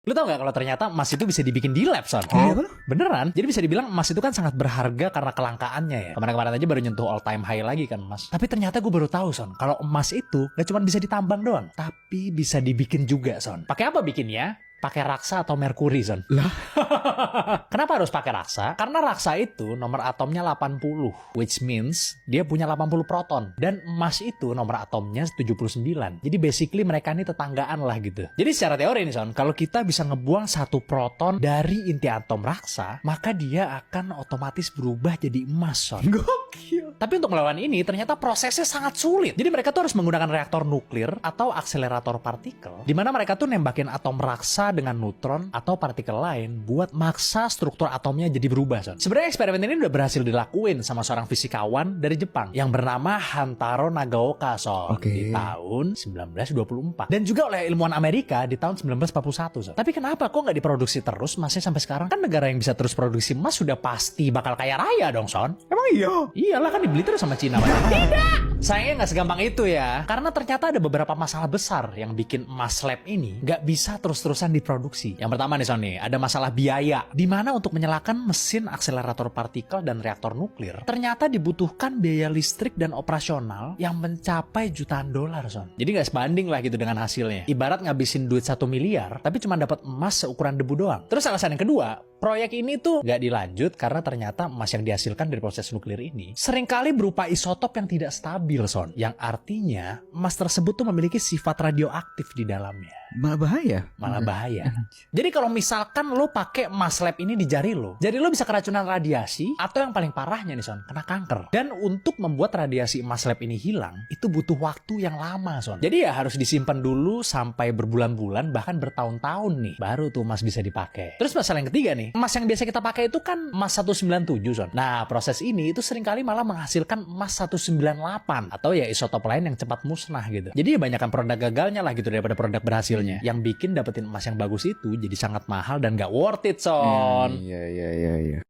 Lu tau gak kalau ternyata emas itu bisa dibikin di lab, Son? Iya, apa? Beneran. Jadi bisa dibilang emas itu kan sangat berharga karena kelangkaannya ya. Kemarin-kemarin aja baru nyentuh all time high lagi kan emas. Tapi ternyata gue baru tahu, Son, kalau emas itu gak cuma bisa ditambang doang, tapi bisa dibikin juga, Son. Pakai apa bikinnya? Pakai raksa atau merkuri, Son. Lah? Kenapa harus pakai raksa? Karena raksa itu nomor atomnya 80, which means dia punya 80 proton. Dan emas itu nomor atomnya 79. Jadi basically mereka ini tetanggaan lah gitu. Jadi secara teori nih, Son, kalau kita bisa ngebuang satu proton dari inti atom raksa, maka dia akan otomatis berubah jadi emas, Son. Gokil. Tapi untuk melawan ini ternyata prosesnya sangat sulit. Jadi mereka tuh harus menggunakan reaktor nuklir atau akselerator partikel, di mana mereka tuh nembakin atom raksa dengan neutron atau partikel lain buat maksa struktur atomnya jadi berubah, Son. Sebenarnya eksperimen ini udah berhasil dilakuin sama seorang fisikawan dari Jepang yang bernama Hantaro Nagaoka, Son, di tahun 1924. Dan juga oleh ilmuwan Amerika di tahun 1941, Son. Tapi kenapa kok nggak diproduksi terus masih sampai sekarang? Kan negara yang bisa terus produksi emas sudah pasti bakal kaya raya dong, Son. Emang iya? Iyalah, kan dibeli terus sama Cina. Tidak! Sayangnya nggak segampang itu ya. Karena ternyata ada beberapa masalah besar yang bikin emas lab ini nggak bisa terus-terusan diproduksi. Yang pertama nih, Son, ada masalah biaya. Dimana untuk menyalakan mesin akselerator partikel dan reaktor nuklir, ternyata dibutuhkan biaya listrik dan operasional yang mencapai jutaan dolar, Son. Jadi nggak sebanding lah gitu dengan hasilnya. Ibarat ngabisin duit 1 miliar, tapi cuma dapat emas seukuran debu doang. Terus alasan yang kedua, proyek ini tuh nggak dilanjut karena ternyata emas yang dihasilkan dari proses nuklir ini seringkali berupa isotop yang tidak stabil, Son. Yang artinya emas tersebut tuh memiliki sifat radioaktif di dalamnya. Malah bahaya. Malah bahaya. Jadi kalau misalkan lo pakai emas lab ini di jari lo, jadi lo bisa keracunan radiasi atau yang paling parahnya nih, Son, kena kanker. Dan untuk membuat radiasi emas lab ini hilang, itu butuh waktu yang lama, Son. Jadi ya harus disimpan dulu sampai berbulan-bulan bahkan bertahun-tahun nih, baru tuh emas bisa dipakai. Terus masalah yang ketiga nih, emas yang biasa kita pakai itu kan emas 197, Son. Nah, proses ini itu seringkali malah menghasilkan emas 198 atau ya isotop lain yang cepat musnah gitu. Jadi ya banyakkan produk gagalnya lah gitu daripada produk berhasilnya. Yang bikin dapetin emas yang bagus itu jadi sangat mahal dan gak worth it, Son. Iya.